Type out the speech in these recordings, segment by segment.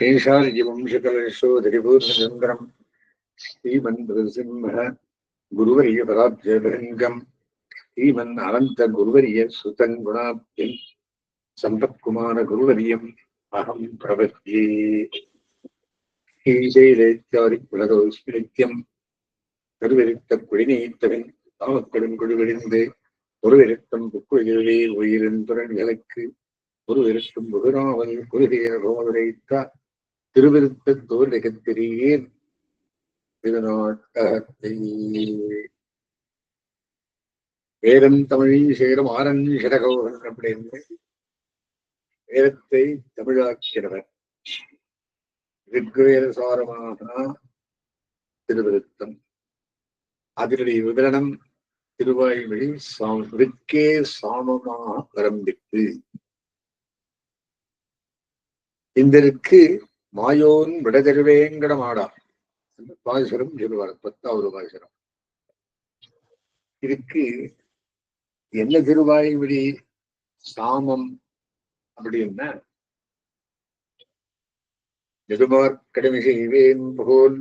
शेषार्यवंशकलशोधरिपूर्णचन्द्रम् श्रीमन्नृसिंह गुरुवर्यपदाब्जभृङ्गम् श्रीमन् अनन्तगुरुवर्यसुतम् गुणाब्धिम् सम्पत्कुमारगुरुवर्यम् अहम् प्रपद्ये। श्रीशैलेत्यादिकुलदोस्मिनित्यम् கருவெருத்தக்குடிநீத்தவன் தாமக்கடும் குழுவிழிந்து ஒரு வெறுத்தம் புக்குயிலே உயிரின்துறன்களுக்கு ஒரு வெறுத்தும் புகுநாவல் குருகேர கோமதுரைத்த திருவிருத்த தோல்கத்திரியேன் திருநாட்டகத்தை வேதம் தமிழில் சேரும் ஆரன் சிறகோகன் அப்படின்னு வேதத்தை தமிழாக்கிறவர். ரிக்வேத சாரமாக திருவிருத்தம், அதனுடைய விவரணம் திருவாய்மொழி விற்கே சாமமாக ஆரம்பித்து இந்தருக்கு மாயோன் விடதெருவேங்கட மாடா பாசுரம் சொல்லுவார். 10வது பாசுரம். இதுக்கு என்ன திருவாய்மொழி சாமம் அப்படின்னா, நெடுமார்க்கடமை செய்வேன் போல்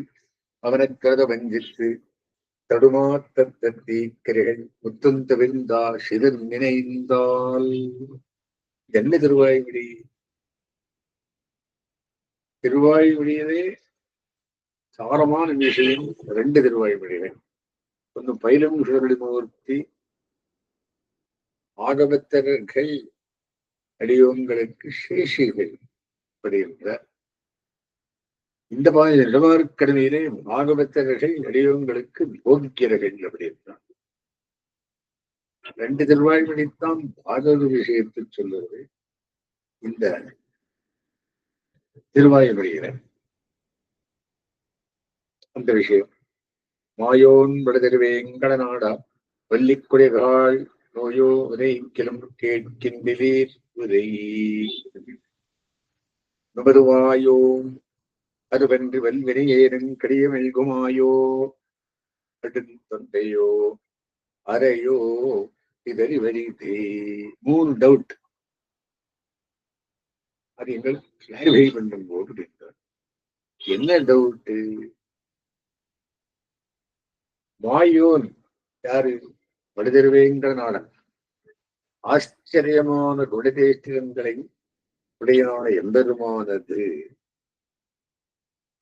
அவனக்கத வஞ்சித்து தடுமாத்தீக்கரைகள் முத்தும் தவிர்ந்தா சிதர் நினைந்தால். என்ன திருவாய்மொழி? திருவாய்மொழியிலே சாரமான விஷயம் 2 திருவாய்மொழிகள். ஒன்று பைலம் சுடரடிமூர்த்தி ஆகவத்தர்கள் அடியோங்களுக்கு சேஷிகள் அப்படின்ற இந்த நெடுமார்க்கடமையிலே பாகவத்தர்கள் அடியோங்களுக்கு போக்கியர்கள் அப்படின்றார். 2 திருவாய்மொழித்தான் பாகவத விஷயத்தை சொல்லுவது. இந்த திருவாய்மொழியில அந்த விஷயம் மாயோன் விடதெருவேங்கட நாடா வள்ளிக்குடைகாள் நோயோ உதைக்கிலும் கேட்கின்றீர் உதை நுமதுவாயோ அதுவென்று வல்வினை ஏனும் கடியமெல்குமாயோ தொண்டையோ அறையோ இதறி வரிதே. 3 டவுட். அது எங்கள் கிளாரிஃபை பண்ணும் போது என்ன டவுட்டு? மாயோன் யாரு? வடதெருவேங்கட நாடன். ஆச்சரியமான குணதேஷ்டிரங்களை உடையான எம்பெருமானது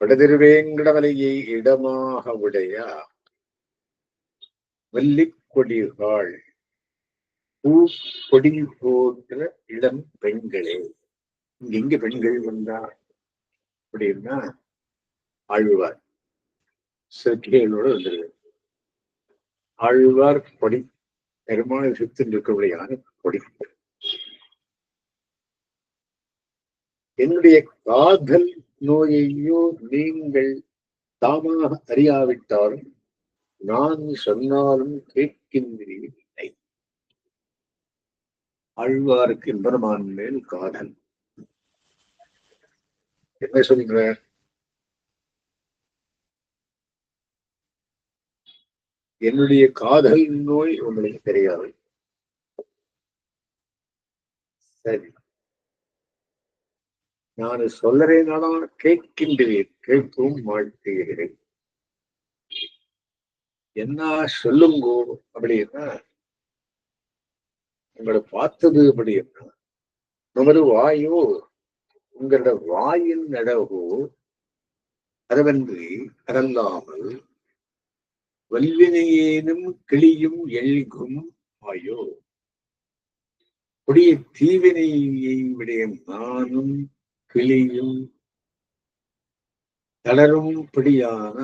வடதிருவேங்கடமலையை இடமாக உடைய வள்ளிக்கொடிகள் பூக்கொடி போன்ற இளம் பெண்களே. இங்க பெண்கள் வந்தார் அப்படின்னா ஆழ்வார் சேர்க்கைகளோட வந்துருது. ஆழ்வார் கொடி பெருமாள் சுத்தி இருக்கக்கூடியான கொடி. என்னுடைய காதல் நோயையோ நீங்கள் தாமாக அறியாவிட்டாலும் நான் சொன்னாலும் கேட்கின்றீர்கள். ஆழ்வாருக்கு எம்பெருமான் மேல் காதல். என்ன சொல்கிறார்? என்னுடைய காதல் நோய் உங்களுக்கு தெரியாது. சரி, நான் சொல்லறேனால கேட்கின்றேன், கேட்கவும் மாட்டேகிறேன். என்ன சொல்லுங்கோ அப்படின்னா, உங்களை பார்த்தது அப்படின்னா நமது வாயோ உங்களோட வாயின் நடவோ அதவன்றி அதல்லாமல் வல்வினையேனும் கிளியும் எழுகும் வாயோ கொடிய தீவினையை விடைய நானும் கிளியும் தளரும்படியான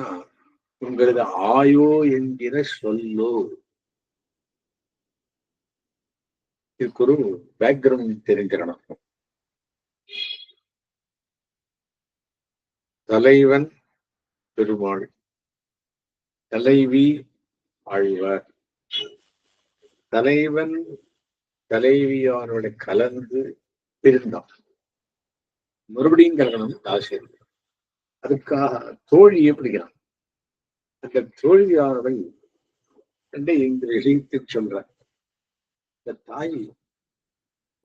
உங்களது ஆயோ என்கிற சொல்லோ. இதுக்கு ஒரு பேக்ரவுண்ட் தெரிஞ்சிடணும். தலைவன் பெருமாள், தலைவி ஆழ்வார். தலைவன் தலைவியானோட கலந்து பிரிந்தான். மறுபடியும் கலகணும் ஆசிரியர். அதுக்காக தோழியை பிடிக்கிறான். அந்த தோழியானவள் இந்த விஷயத்தை சொல்றார். இந்த தாய்,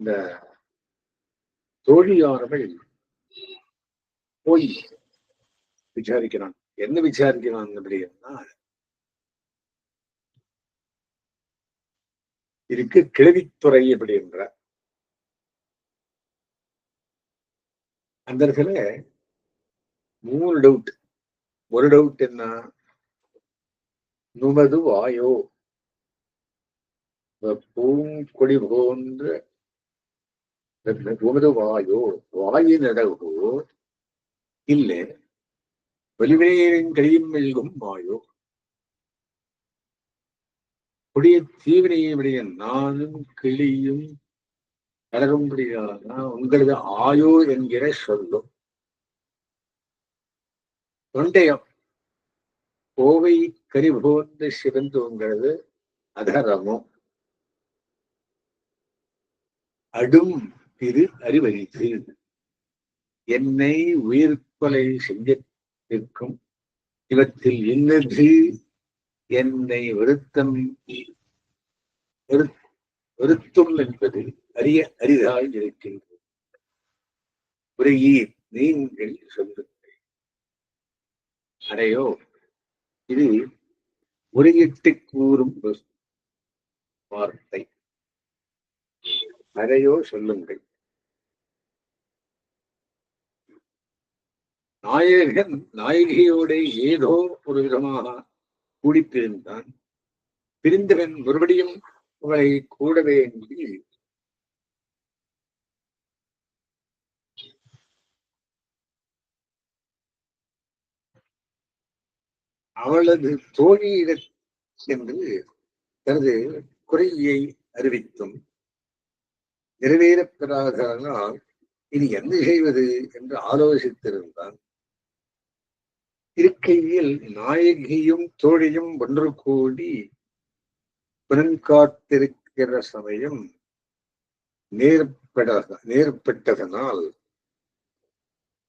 இந்த தோழியானவள் போய் விசாரிக்கிறான். என்ன விசாரிக்கிறான் அப்படின்னா, இதுக்கு கிழவித்துறை அப்படின்ற அந்த இடத்துல 3 டவுட். ஒரு டவுட் என்ன, நுமது வாயோ பூங்கொடி போன்ற நுமது வாயோ வாயினடகோ இல்ல வலிமையின் கையும் மெல்கும் வாயோ கொடிய தீவினையுடைய நானும் கிளியும் கலரும்படியான உங்களது ஆயோ என்கிற சொல்லும் தொண்டையம் கோவை கரிபோன்று சிவந்து உங்களது அதரமும் அடும் திரு அறிவறித்து என்னை உயிர்கொலை செஞ்சிருக்கும் இவற்றில் இன்னது என்னை வருத்தும் என்பது அரிதாய் இருக்கின்றது. உரையீர் நீங்கள் சொல்லுங்கள். அடையோ இது உரையிட்டு கூறும் வார்த்தை. அறையோ சொல்லுங்கள். நாயகன் நாயகியோட ஏதோ ஒரு விதமாக கூடி பிரிந்தான். பிரிந்தவன் மறுபடியும் அவளை கூடவே என்று அவளது தோழியிடம் சென்று தனது குறையை அறிவித்தும் நிறைவேறப்பெறாதனால் இனி என்ன செய்வது என்று ஆலோசித்திருந்தான். இருக்கையில் நாயகியும் தோழியும் ஒன்று கூடி புறங்காத்திருக்கிற சமயம் நேர்பட்டதனால்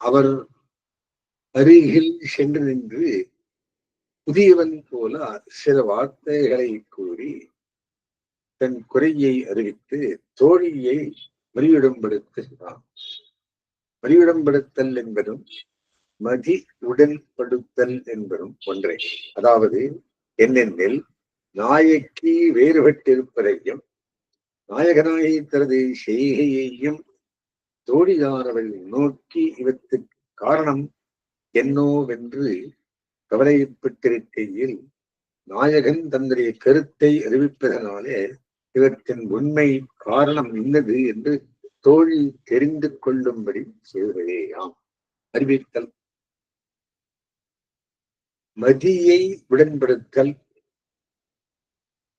அவர் அருகில் சென்று நின்று புதியவன் போல சில வார்த்தைகளை கூறி தன் குறையை அறிவித்து தோழியை மறியிடம்படுத்துகிறான். மறியிடம்படுத்தல் என்பதும் மதி உடன்படுத்தல் என்பதும் ஒன்றே. அதாவது என்னென்னில் நாயகி வேறுபட்டிருப்பதையும் நாயகனாகி தனது செய்கையையும் தோழியானவள் நோக்கி இவற்றுக்கு காரணம் என்னோவென்று கவலைப்பட்டிருக்கையில் நாயகன் தன்னுடைய கருத்தை அறிவிப்பதனாலே இவற்றின் உண்மை காரணம் இன்னது என்று தோழி தெரிந்து கொள்ளும்படி செய்வதேயாம். அறிவித்தல். மதியை உடன்படுத்தல்.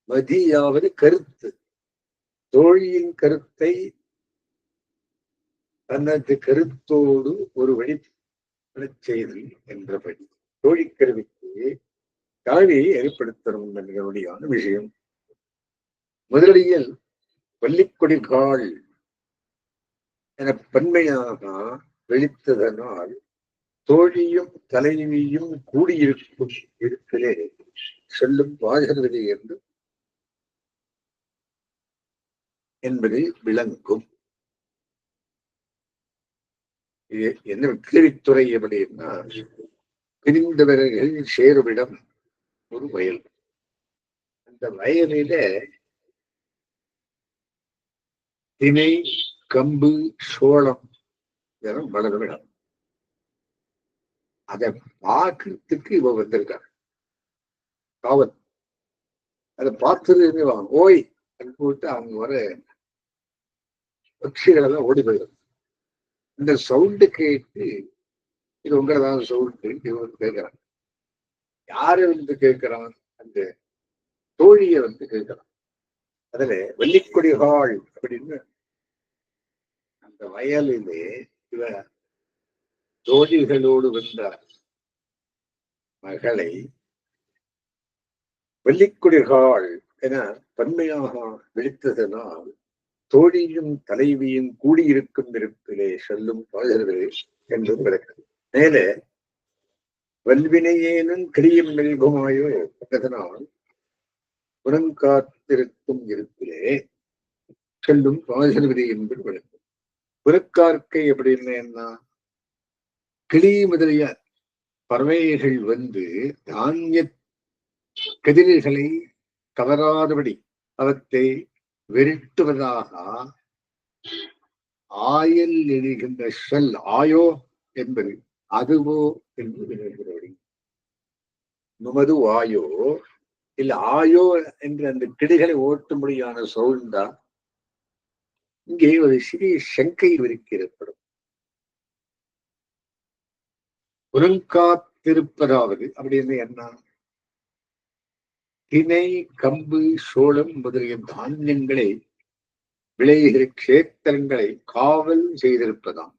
மதியாவது கருத்து. தோழியின் கருத்தை தனது கருத்தோடு ஒரு வழிபடச் செய்தல் என்றபடி தோழி கருவிக்கு தாழ்வியை ஏற்படுத்தணும் என்கிறபடியான விஷயம். முதலில் வள்ளிக்கொடிகால் என பன்மையாக வெளித்ததனால் தோழியும் தலைவியும் கூடியிருக்கும் இடத்திலே சொல்லும் வாசகவிதை என்று என்பது விளங்கும். என்ன கேள்வித்துறை எப்படின்னா, பிரிந்தவர்கள் சேருமிடம் ஒரு வயல். அந்த வயலில திணை, கம்பு, சோளம் இதெல்லாம் வளரும் இடம். அதை பார்க்கறதுக்கு இவ வந்திருக்காங்க காவல். அதை பார்த்துட்டு ஓய் போட்டு அவங்க வர பட்சிகள் எல்லாம் ஓடி போயிடும். இந்த சவுண்டு கேட்டு இது உங்களதான் சவுண்டு இவங்க கேட்கிறான். யாரு வந்து கேட்கிறான்? அந்த தோழிய வந்து கேட்கிறான். அதுல வள்ளிக்கொடிகால் அப்படின்னு அந்த வயலிலே இவ தோழிகளோடு வந்த மகளை வள்ளிக்கொடிகால் என பன்மையாக விழித்ததனால் தோழியும் தலைவியும் கூடியிருக்கும் இருப்பிலே சொல்லும் பாடல்களே என்பது விளக்கம். மேலே வல்வினையேனும் கிரியும் மெல்குமாயோ என்பதனால் புறங்காத்திருக்கும் இருப்பிலே சொல்லும் பாசல்விதை என்பது விளக்கம். புறக்கார்க்கை அப்படின்னு என்ன? கிளி முதலிய பறவைகள் வந்து தானிய கதிர்களை கவராதபடி அவற்றை வெறுட்டுவதாக ஆயல் எரிகின்ற ஷெல் ஆயோ என்பது அதுவோ என்று விளைகிறபடி நுமது ஆயோ இல்ல ஆயோ என்று அந்த கிளிகளை ஓட்டும்படியான சவுண்டா இங்கே ஒரு சிறிய சங்கை விரிக்கப்படும். புறங்காத்திருப்பதாவது அப்படின்னு என்ன? திணை, கம்பு, சோளம் முதலிய தானியங்களை விளைகிற கஷேத்திரங்களை காவல் செய்திருப்பதாம்.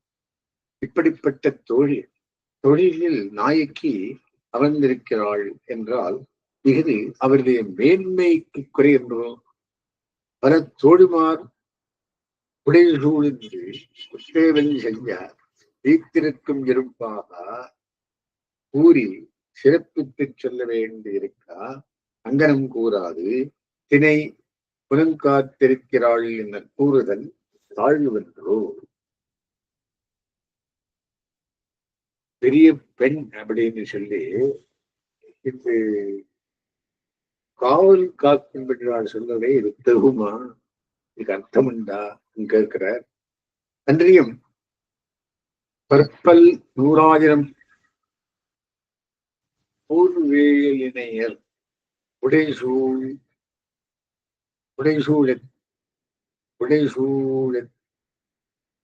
இப்படிப்பட்ட தொழிலில் நாயக்கி அமர்ந்திருக்கிறாள் என்றால் இது அவருடைய மேன்மைக்கு குறை என்றோ. பல தோழிமார் புடைசூழ்ந்து குத்தேவன் செய்ய வீத்திருக்கும் இருப்பாக கூறி சிறப்பித்து சொல்ல வேண்டியிருக்கா அங்கனம் கூறாது திணை புறங்காத்திருக்கிறாள் என கூறுதல் தாழ்வென்றோ. பெரிய பெண் அப்படின்னு சொல்லி இந்த காவல் காக்கும் பெற்றால் சொல்லவே இது தகுமா, இதுக்கு அர்த்தம் உண்டா கேட்கிறார். அன்றியும் பற்பல் 100,000 பூர்வேலினையர்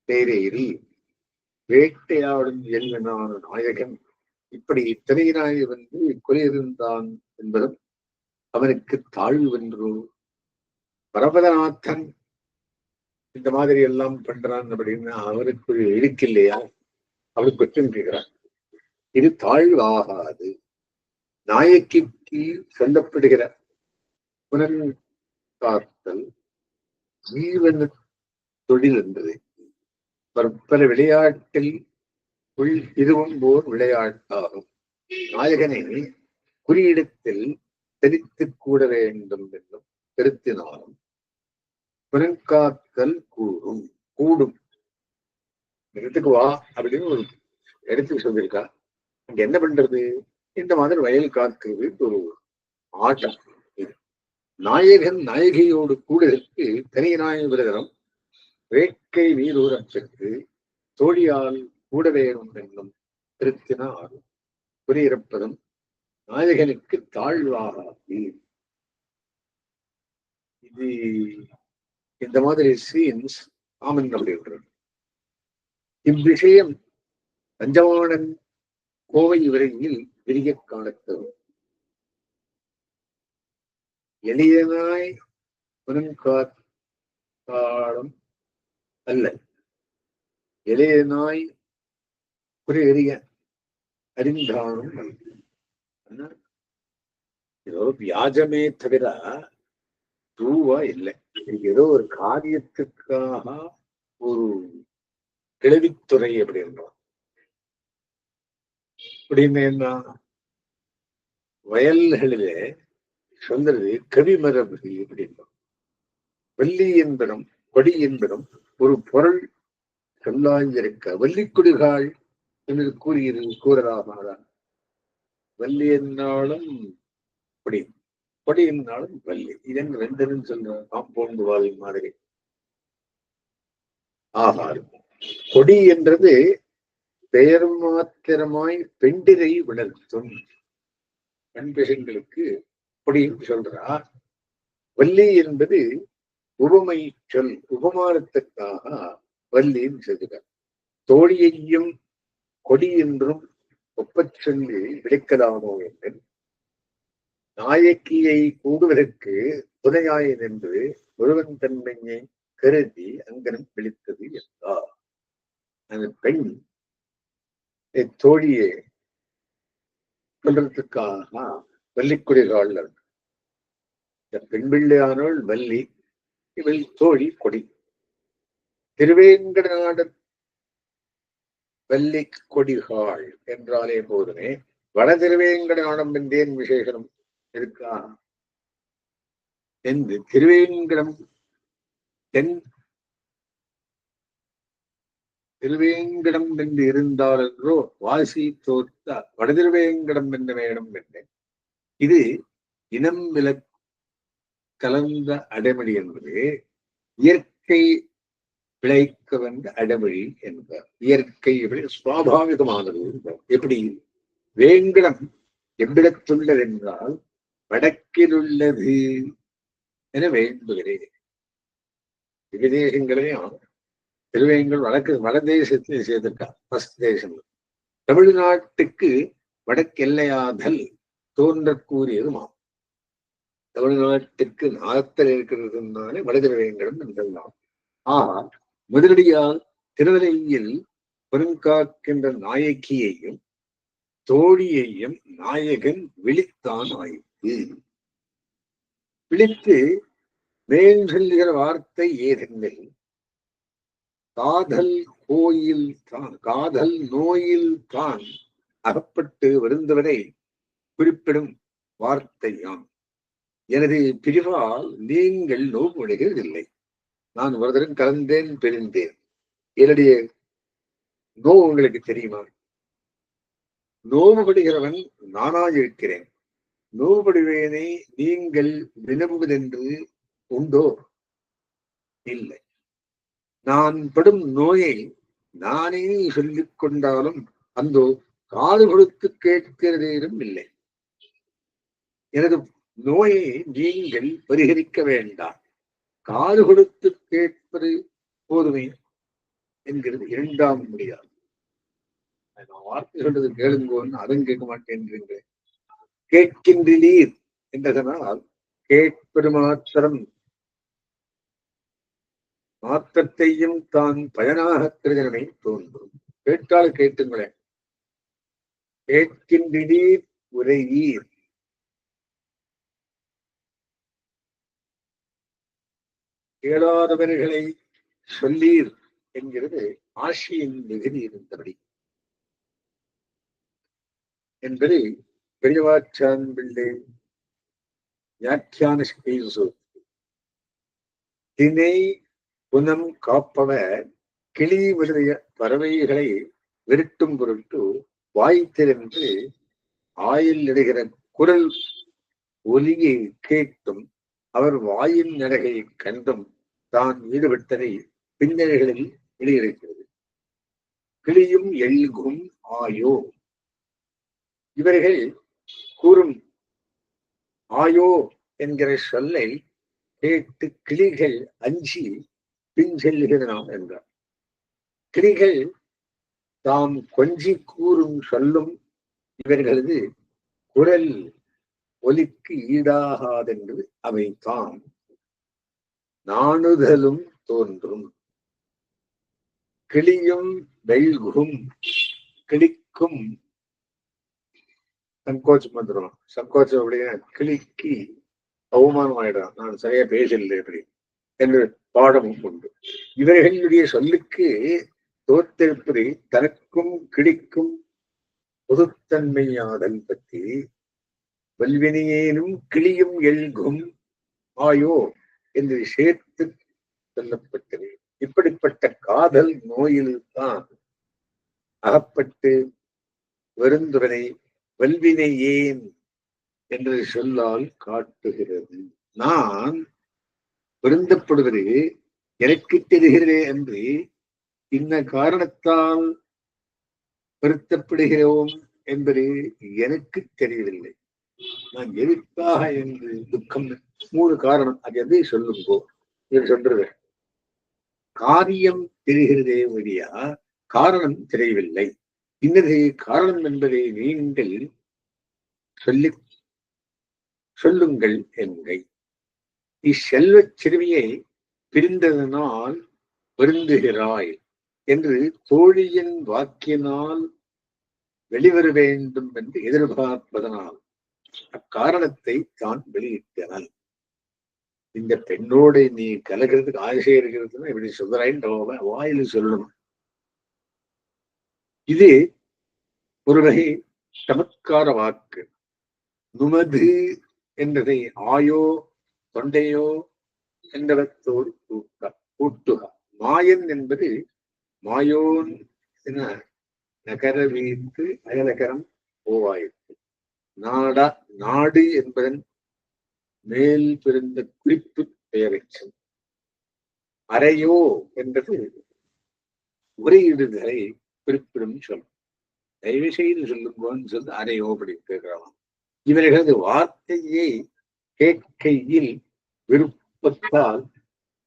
தேரேறி வேட்டையாடும் எல்வனான நாயகன் இப்படி திரையினாய் வந்து கொலையிருந்தான் என்பதும் அவனுக்கு தாழ்வென்றோ. பரபதநாதன் இந்த மாதிரி எல்லாம் பண்றான் அப்படின்னா அவருக்கு இருக்கு இல்லையா, அவருக்கு குற்றம் கேட்கிறான். இது தாழ்வு ஆகாது. நாயக்கிக்கு சொல்லப்படுகிற புனர்காத்தல் ஜீவன தொழில் என்பது பற்பல விளையாட்டில் இதுவும் ஓர் விளையாட்டாகும். நாயகனை குறியிடத்தில் தெரித்து கூட வேண்டும் என்னும் கருத்தினாலும் புனர்காத்தல் கூடும் இடத்துக்கு வா அப்படின்னு ஒரு இடத்துக்கு சொல்லியிருக்கா. அங்க என்ன பண்றது? இந்த மாதிரி வயல் காக்கிறது ஒரு ஆட்டம். நாயகன் நாயகியோடு கூடுதற்கு தனிநாய விரதனம் வேட்கை வீரூரத்திற்கு தோழியால் கூட வேறும் என்னும் திருத்தினால் குறியிருப்பதும் நாயகனுக்கு தாழ்வாகாது. இது இந்த மாதிரி சீன்ஸ் காமன் அப்படின்றது. இவ்விஷயம் பஞ்சவாணன் கோவை விரைவில் விரிய காணத்தரும். எளியனாய் புனங்காலம் அல்ல, எளியனாய் குறி எறிய அறிந்தானும் ஏதோ வியாஜமே தவிர தூவா இல்லை. ஏதோ ஒரு காரியத்துக்காக ஒரு கிளவித்துறை அப்படின்றோம். அப்படின்னு என்ன, வயல்களிலே சொல்றது கவிமரபு அப்படின்றோம். வள்ளி என்பதும் கொடி என்பதும் ஒரு பொருள் சொல்லாயிருக்க வள்ளிக்குடிகாள் என்று கூறலாமாதான். வள்ளி என்னாலும் கொடி, கொடி என்னாலும் வள்ளி, இதன் ரெண்டுன்னு சொல்ற காம்பவுண்ட் வால் மாதிரி. ஆகாது. கொடி என்றது பெயர் மாத்திரமாய் பெண்டிரை உணர்த்தும். பெண் பெண்களுக்கு கொடின்னு சொல்றா. வள்ளி என்பது உவமை சொல், உபமானத்துக்காக வள்ளின்னு சொல்கிறார். தோழியையும் கொடி என்றும் ஒப்பச் சொல்லி விளைக்கலாமோ என்று நாயக்கியை கூடுவதற்கு துணையாயன் என்று ஒருவன் தன்மையை கருதி அங்கனம் விழித்தது என்றார். அந்த பெண் தோழியை சொல்றதுக்காக வள்ளிக்குடிகாள். இந்த பெண் பிள்ளையானோள் வள்ளி, இவள் தோழி கொடி. திருவேங்கடநாட வள்ளி கொடிகாள் என்றாலே போதுமே வட திருவேங்கடநாடம் என்றேன் விசேஷனம் இருக்கா என்று திருவேங்கடம் தென் திருவேங்கடம் என்று இருந்தால் என்றோ வாசி தோத்த வடதிருவேங்கடம் என்ன வேணும் என்றேன். இது இனம் வில கலந்த அடைமொழி என்பது இயற்கை விளைக்க வந்த அடைமொழி என்பார். இயற்கை சுவாபாவிகமானது என்பார். எப்படி வேங்கடம் எவ்விடத்துள்ளது என்றால் வடக்கில் உள்ளது என வேண்டுகிறேன். விதேசங்களையும் திருவேங்கல் வடதேசத்தில் சேர்த்துட்டார். ஃபர்ஸ்ட் தேசம் தமிழ்நாட்டுக்கு வடக்கெல்லையாதல் தோன்றக்கூடியதுமாம். தமிழ்நாட்டுக்கு நாத்தல் இருக்கிறதுனாலே வடதிருவேங்கடம் என்றெல்லாம். முதலடியால் திருவரையில் பெருங்காக்கின்ற நாயகியையும் தோழியையும் நாயகன் விழித்தான் ஆயிற்று. விழித்து மேல் சொல்லுகிற வார்த்தை ஏதெனில் காதல் கோயில் தான், காதல் நோயில் தான் அகப்பட்டு வருந்தவரை குறிப்பிடும் வார்த்தையாம். எனது பிரிவால் நீங்கள் நோவுடைகிறதில்லை. நான் ஒருத்தரும் கலந்தேன் பிரிந்தேன். என்னுடைய நோவு உங்களுக்கு தெரியுமா? நோவுபடுகிறவன் நானாயிருக்கிறேன். நோவுபடுவேனை நீங்கள் வினவுவதென்று உண்டோ? இல்லை. நான் படும் நோயை நானே சொல்லிக் கொண்டாலும் அந்தோ காது கொடுத்து கேட்கிறதும் இல்லை. எனது நோயை நீங்கள் பரிகரிக்க வேண்டாம், காது கொடுத்து கேட்பது போதுமே என்கிறது இரண்டாம் முடியாது. நான் வார்த்தை சொல்றது கேளுங்கோன்னு அதுவும் கேட்க மாட்டேன்றீங்களே. கேட்கின்றீர் என்றதனால் கேட்பது மாற்றத்தையும் தான் பயனாக திருஜனமே தோன்றும். கேட்டால் கேட்டுங்களேன். கேட்கின்றீர் உரையீர். கேளாதவர்களை சொல்லீர் என்கிறது ஆசியின் மிகுதி இருந்தபடி என்பது பெரியவாச்சான் பிள்ளை வியாக்கியான தினை புனம் காப்பவர் கிளி முதலிய பறவைகளை விரட்டும் பொருட்டு வாய் திறந்து ஆயில் இடுகிற குரல் ஒலியை கேட்டும் அவர் வாயின் நரகையை கண்டும் தான் ஈடுபட்டதை பின்னணிகளில் வெளியிடுகிறது. கிளியும் எல்கும் ஆயோ. இவர்கள் கூறும் ஆயோ என்கிற சொல்லை கேட்டு கிளிகள் அஞ்சி பின் செல்லுகிறனாம் என்றார். கிளிகள் தாம் கொஞ்சி கூறும் சொல்லும் இவர்களது குரல் ஒலிக்கு ஈடாகாதென்று அவை தாம் நாணுதலும் தோன்றும். கிளியும் வெல்கும், கிளிக்கும் சங்கோச்சம் வந்துடும். சங்கோச்சம் அப்படின்னா கிளிக்கு அவமானம் ஆயிடும், நான் சரியா பேசல எப்படி என்று பாடமும் உண்டு. இவர்களுடைய சொல்லுக்கு தோற்றிருப்பதை தனக்கும் கிளிக்கும் பொதுத்தன்மையாதல் பற்றி வல்வினையேனும் கிளியும் எல்கும் ஆயோ என்று சேர்த்து சொல்லப்பட்டது. இப்படிப்பட்ட காதல் நோயில் தான் அகப்பட்டு வருந்துவனை வல்வினை ஏன் என்று சொல்லால் காட்டுகிறது. நான் வருந்தப்படுவது எனக்கு தெரிகிறதே என்று இன்ன காரணத்தால் வருத்தப்படுகிறோம் என்பது எனக்கு தெரியவில்லை. நான் எதுக்காக என்று துக்கம் 3 காரணம். அது எதை சொல்லுங்கோ என்று சொல்றது. காரியம் தெரிகிறதே வழியா காரணம் தெரியவில்லை. இன்னது காரணம் என்பதை நீங்கள் சொல்லுங்கள் என்கை. இச்செல்வச் சிறுமியை பிரிந்ததனால் வருந்துகிறாய் என்று தோழியின் வாக்கினால் வெளிவர வேண்டும் என்று எதிர்பார்ப்பதனால் அக்காரணத்தை தான் வெளியிட்டனன். இந்த பெண்ணோடு நீ கலகிறதுக்கு ஆசை இருக்கிறதுன்னா இப்படி சொல்றாயின்னு வாயில சொல்லணும். இது ஒரு வகை சமத்கார வாக்கு. நுமது என்றதை ஆயோ தொண்டையோ என்றவத்தோடு கூட்டுக. மாயன் என்பது மாயோன் என்ன நகர வீட்டு அயலகரம் போவாயிற்று. நாடா நாடு என்பதன் மேல் பிறந்த குறிப்பு பெயரைச்சல். அறையோ என்பது உரையிடுதலை குறிப்பிடும் சொல். தயவு செய்து சொல்லும்போது சொல்லு அறையோ அப்படின்னு கேட்கலாம். இவர்களது வார்த்தையை கேட்கையில் விருப்பத்தால்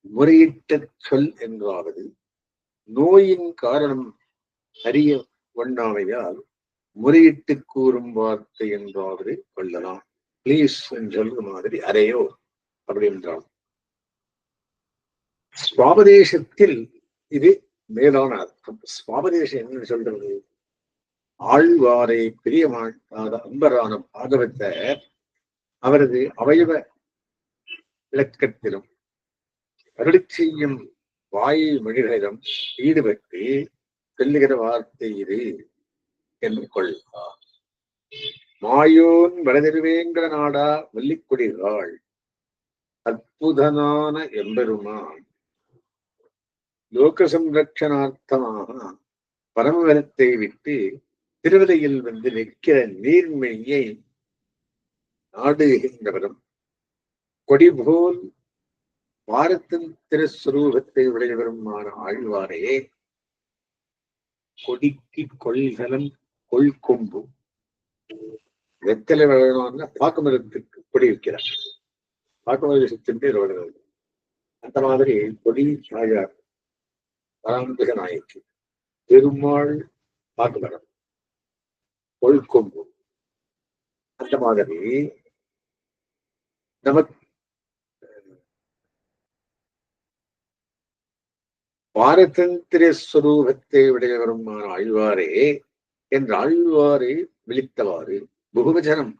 முறையிட்ட சொல் என்றாவது, நோயின் காரணம் அறிய ஒண்ணாமையால் முறையிட்டு கூறும் வார்த்தை என்றாவது கொள்ளலாம். பிளீஸ் சொல்ற மாதிரி அறையோ அப்படி என்றால் சுவாபதேசத்தில் இது மேலான அர்த்தம். சுவாபதேசம் என்ன சொல்றது? ஆழ்வாரை பிரியமாட்டாத அன்பரான பாகவதர் அவரது அவயவ விளக்கத்திலும் அருளி செய்யும் வாயு மொழிகளிடம் ஈடுபட்டு சொல்லுகிற வார்த்தை இது என்று கொள்வார். மாயோன் வடதிருவேங்கட நாடா வள்ளிக்குடிகாள் அற்புதனான எம்பெருமான் லோக சம்ரட்சணார்த்தமாக பரமவனத்தை விட்டு திருவதையில் வந்து நிற்கிற நீர்மையை நாடுகின்றவரும் கொடிபோல் பாரத்தின் திருஸ்வரூபத்தை உடையவருமான ஆழ்வாரே, கொடிக்கு கொள்கலம் கொள்கொம்பு வெத்தலை வளரணும்னா பாக்குமரத்துக்கு கொடி வைக்கிறார். பாக்குமரத்தின் பேர் வளர்கிறது. அந்த மாதிரி கொடி சாயார் பராமரிக நாயக்கு பெருமாள் பாக்குமரம் கொள்கொம்பு. அந்த மாதிரி நமக்கு பாரதந்திர ஸ்வரூபத்தை உடையவருமான ஆழ்வாரே என்ற ஆழ்வாரை விழித்தவாறு புகுவச்சனம்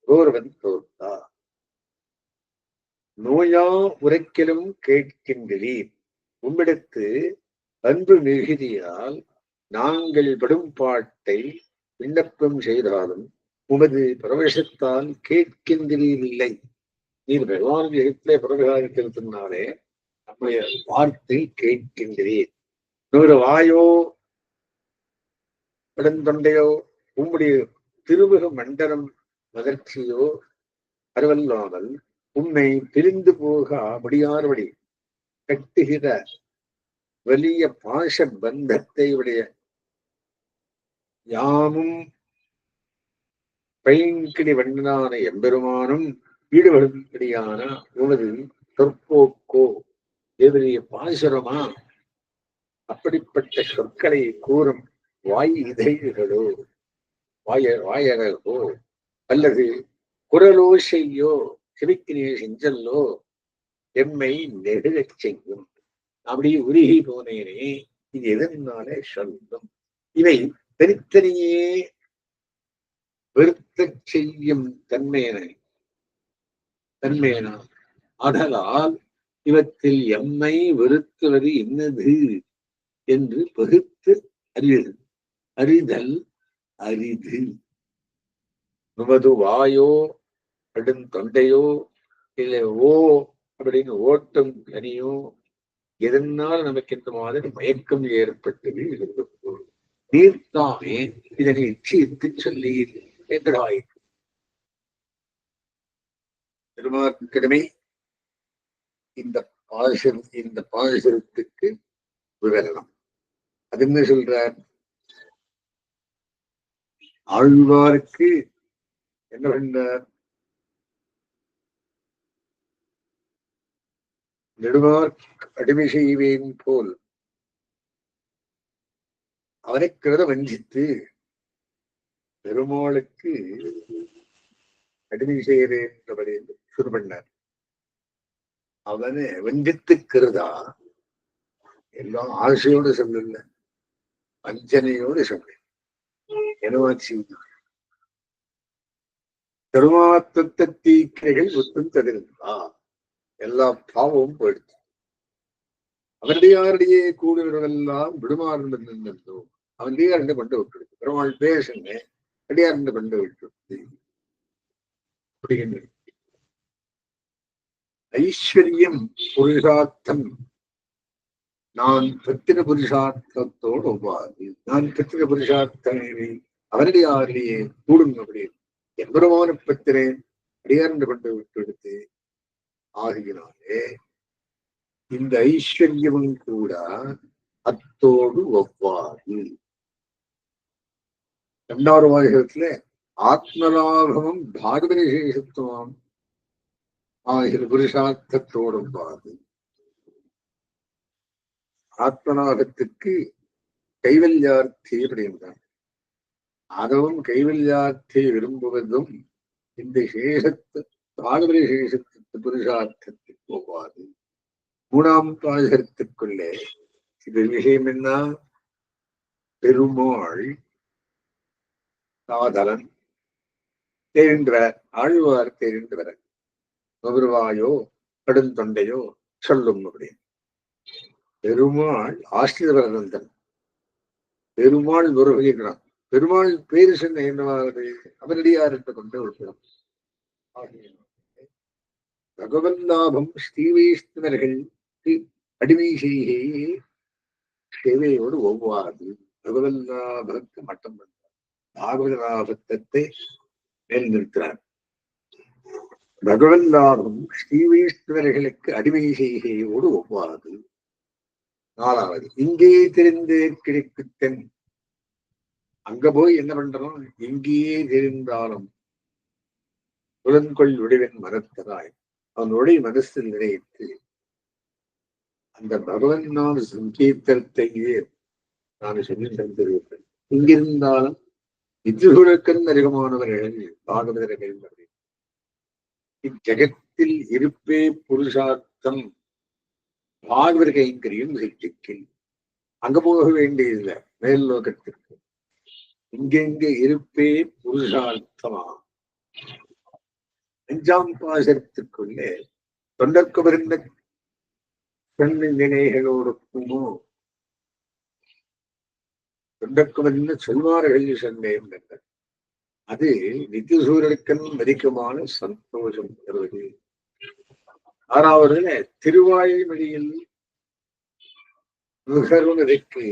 கௌரவத்தோர்த்தா நோயா உரைக்கிலும் கேட்கின்றீர். உம்மிடத்து அன்பு மிகுதியால் நாங்கள் படும் பாட்டை விண்ணப்பம் செய்தாலும் உமது பிரவேசத்தால் கேட்கின்றீர் இல்லை. நீர் பகவான் இடத்திலே பிரவேசிக்கிறதுனாலே நம்முடைய வார்த்தை கேட்கின்றீர். இன்னொரு வாயோ படந்தொண்டையோ உம்முடைய திருமுக மண்டலம் மகிழ்ச்சியோ அருவல்லாமல் உன்னை பிரிந்து போக முடியாதபடி கட்டுகிற வலிய பாச பந்தத்தை உடைய யாமும் பைங்கிடி வண்ணனான எம்பெருமானும் ஈடுபடும்படியான உனது சொற்போக்கோ எதிரிய பாசுரமா? அப்படிப்பட்ட சொற்களை கூறும் வாய் இதழ்களோ வாயகோ அல்லது குரலோசையோ செவிக்கினிய செஞ்சல்லோ எம்மை நெருகச் செய்யும். அப்படியே உருகி போனேனே, இது எதனாலே சொல்லும்? இவை தனித்தனியே வெறுத்தச் செய்யும் தன்மையன ஆதலால் இவற்றில் எம்மை வெறுத்துவது என்னது என்று பகுத்து அறிதல் அரிது. நமது வாயோ தொண்டையோ இல்லை ஓ அப்படின்னு ஓட்டம் கனியோ எதனால் நமக்கு இந்த மாதிரி மயக்கம் ஏற்பட்டது நீர்த்தாமே இதனை இச்சித்து சொல்லி என்றாயிற்று. திருமாக்கிழமை இந்த பாசுரத்துக்கு விவரணம். அது என்ன சொல்றார்? ஆழ்வாருக்கு என்ன பண்ணார்? நெடுமாற் அடிமை செய்வேன் போல் அவரை கிருத வஞ்சித்து பெருமாளுக்கு அடிமை செய்கிறேன் சுரு பண்ணார். அவனை வஞ்சித்து கிருதா எல்லாம் ஆசையோடு சொல்லல, வஞ்சனையோடு சொல்ல. எனவாச்சி பெருமாத்தத்தை தீக்கைகள் ஒத்தும் தவிர்த்தா எல்லா பாவமும் போயிடுச்சு. அவருடையாருடைய கூடுவரெல்லாம் விடுமாறு நின்றோ அவன் அடியாரண்டு கொண்டு விட்டு பெருமாள் பேசுங்க அடியாரண்டு கொண்டு விட்டு அப்படிங்கிற ஐஸ்வர்யம் புருஷார்த்தம் நான் பெத்திர புருஷார்த்தத்தோடு ஒவ்வாது. நான் பெத்திர புருஷார்த்தனை அவரடியாரிலேயே கூடும் அப்படின்னு எம்பெருமான பெத்திரேன் அடியார்ந்து கொண்டு விட்டு ஆகினாலே இந்த ஐஸ்வர்யமும் கூட அத்தோடு ஒவ்வாது. இரண்டாவது வாசகத்துல ஆத்மலாபமும் பாகவத விசேஷத்துவம் ஆகிய புருஷார்த்தத்தோடு ஒவ்வாது. ஆத்மலாபத்துக்கு கைவல்யார்த்தி அப்படின்றான். அதுவும் கைவல்யார்த்தி விரும்புவதும் இந்த சேஷத்து பாகவத சேஷத்து புருஷார்த்தத்துக்கு ஒவ்வாது. மூணாம் பாசகத்துக்குள்ளே இது விஷயம் என்ன? பெருமாள் காதலன் தெரிந்தவர், ஆழ்வார் தெரிந்தவர், மதுரவாயோ கடுந்தொண்டையோ சொல்லும் அப்படின்னு. பெருமாள் ஆசிரியவரந்தன், பெருமாள் உருவகிறான். பெருமாள் பேரு சொன்ன என்னவாவது அவரடியார் என்று கொண்டு விடுகிறோம். பகவன் லாபம் ஸ்ரீவைஷ்ணவர்கள் அடிமை செய்கை சேவையோடு ஒவ்வாது. பகவன் லாபத்தை மட்டம் பண்றார், பாகவத லாபத்தை மேல் நிறுத்துறார். பகவன் லாபம் ஸ்ரீவைஷ்ணவர்களுக்கு அடிமை செய்கையோடு ஒவ்வாது. நாலாவது, இங்கே தெரிந்து கிடைக்குத்தன். அங்க போய் என்ன பண்றோம்? இங்கேயே தெரிந்தாலும் புலன்கொள் உடைவன் மனத்தராய் அவனுடைய மனசில் நினைத்து அந்த பகவன் நாம் சங்கீர்த்தத்தையே நான் சொல்லி தந்திருப்பேன். இங்கிருந்தாலும் வித்யுகளுக்கன் அதிகமானவர்கள் பாகவதர்கள். இச்சகத்தில் இருப்பே புருஷார்த்தம் பாகவத கைங்கரியம் சிருஷ்டிக்கில். அங்க போக வேண்டியதில்லை மேல் லோகத்திற்கு. இங்கெங்க இருப்பே புருஷார்த்தமா. அஞ்சாம் பாசத்துக்குள்ளே தொண்டற்கு வருந்த பெண்ணின் நினைகளோடுக்குமோ தொண்டற்கு வருந்த சொல்வார்கள் சொன்னேன் என்றார். அது நித்தியசூரனுக்கன் மதிக்கமான சந்தோஷம் தருவது. ஆறாவதுல திருவாய்மொழியில் நுகர்வதற்கு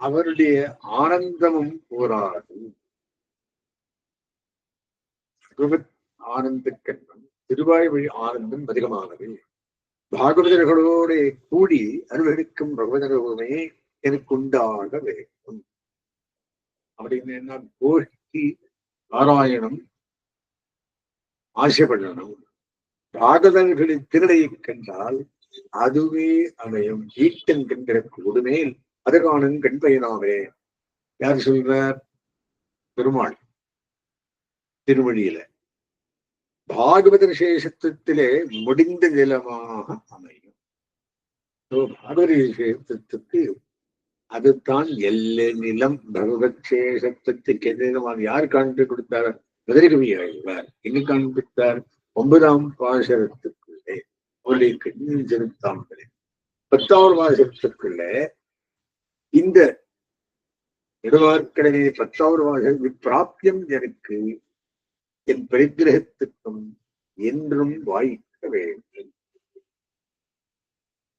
அவருடைய ஆனந்தமும் போராது. ஆனந்த கண்ணம் திருவாய்மொழி ஆனந்தம் அதிகமானது. பாகவதர்களோட கூடி அனுபவிக்கும் பகவதமே எனக்கு உண்டாக வேண்டும் அப்படின்னு என்ன? கோஷ்டி நாராயணம் ஆசைப்படணும். பாகவதர்களின் திருடையை கண்டால் அதுவே அமையும். ஈட்டன் கண்கிற கொடுமேல் அதற்கான கண் பயனாவே. யார் சொல்றார்? பெருமாள் திருமொழியில. பாகவத விசேஷத்திலே முடிந்த நிலமாக அமையும். பாகவத விசேஷத்துக்கு அதுதான் எல்லை நிலம். பகவத் சேஷத்துக்கு எதிரமான யார் காண்பி கொடுத்தார்? மதுரகவி ஆழ்வார் எங்கு காண்பித்தார்? 9ஆம் பாசகத்துக்குள்ளே அவருடைய கண்ணின் செலுத்தாமலே 10ஆவது பாசகத்துக்குள்ளே இந்த நெடுவார்க்கடவே 10ஆவது பாசகம் பிராப்தியம் எனக்கு என் பரிகிரகத்துக்கும் என்றும் வாய்க்க வேண்டும்.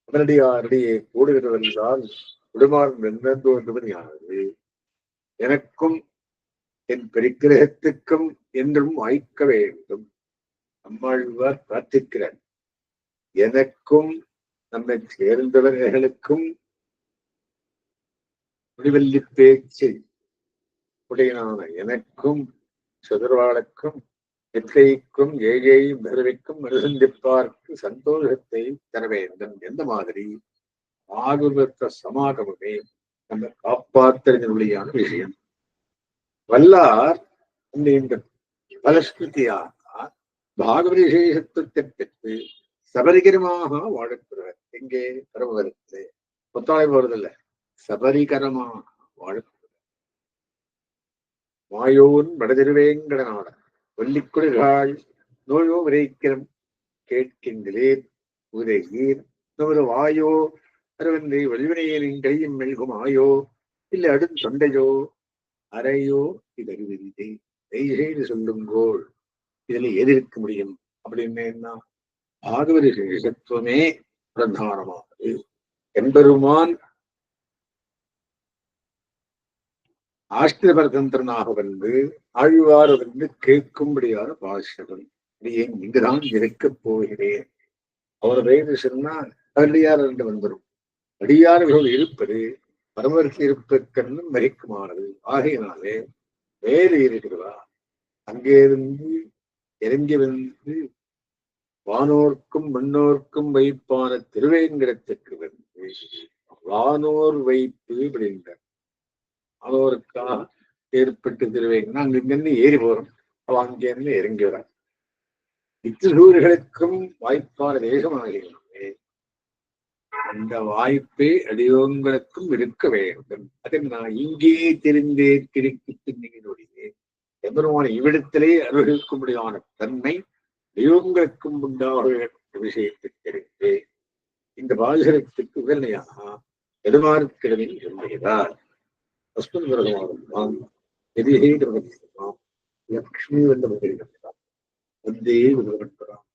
அவரடியாருடைய கூடுகிறவென்றால் விடுமாறு நின்றோன்றுவதையானது எனக்கும் என் பரிகிரகத்துக்கும் என்றும் வாய்க்க வேண்டும். நம்மாழ்வார் பிரார்த்திக்கிறார். எனக்கும் நம்மை சேர்ந்தவர்களுக்கும் முடிவல்லி பேச்சு உடையனான எனக்கும் சுதர்வாளுக்கும் எத்தைக்கும் ஏழையும் பரவிக்கும் மறுசந்திப்பார்க்கு சந்தோஷத்தை தர வேண்டும். எந்த மாதிரி பாகவத சமாகமே நம்ம காப்பாற்றுவதற்கான விஷயம். வல்லார் இந்த பலஸ்கிருதியாக பாகவத விசேஷத்துவத்தை பெற்று சபரிகரமாக வாழப்படுவர். எங்கே? பரமபதத்திலே. புத்தாய் போறதில்ல, சபரிகரமாக வாழப்படுவர். மாயோன் வடதிருவேங்கடநாட கொல்லிக்குடிகாள் நோயோ விரைக்கிறம் கேட்கின்றேன் உதகீர் நமது வாயோ அரவந்தை வலிவினையின் கையும் மெல்கும் ஆயோ இல்லை அடுத்த தொண்டையோ அறையோ இதறிவில்லை செய்து சொல்லுங்கோள் இதுல எது இருக்க முடியும் அப்படின்னு என்ன, ஆகவரி சேஷத்துவமே பிரதானமானது. எம்பெருமான் ஆஷ்டிரபரதந்திரனாக வந்து ஆழ்வார் வந்து கேட்கும்படியான பாஷகன். ஏன் இங்குதான் இருக்கப் போகிறேன். அவர் வயது சொன்னா அடியார் என்று வந்துடும். அடியார்கள் இருப்பது பரமருக்கு இருப்பதற்கென்னு மதிக்குமானது. ஆகையினாலே வேறு இருக்கிறதா அங்கே இருந்து இறங்கி வந்து வானோர்க்கும் மண்ணோர்க்கும் வைப்பான திருவேங்கடத்துக்கு வந்து வானோர் வைப்பு அப்படின்றார். வானோருக்காக ஏற்பட்டு திருவேங்கடம் அங்கிருந்து ஏறி போறோம். அவ அங்கிருந்து இறங்கி வர இத்திசூர்களுக்கும் வாய்ப்பான தேசமாகிறே அந்த வாய்ப்பே அடியோங்களுக்கும் இருக்க வேண்டும். அதை நான் இங்கே தெரிந்தே திருக்கி திண்ணினுடைய எம்பெருமான இவ்விடத்திலே அனுபவிக்கும்படியான தன்மை அடியோங்களுக்கும் உண்டாக விஷயத்தை தெரிந்து இந்த பாசுரத்துக்கு உடனடியாக பெருமாறுக்கிழமை சொல்லுகிறார். அஸ்மன் பிரதமானம் எதிரே கிரமம் லக்ஷ்மி வந்த வந்தே விடுபட்டார்.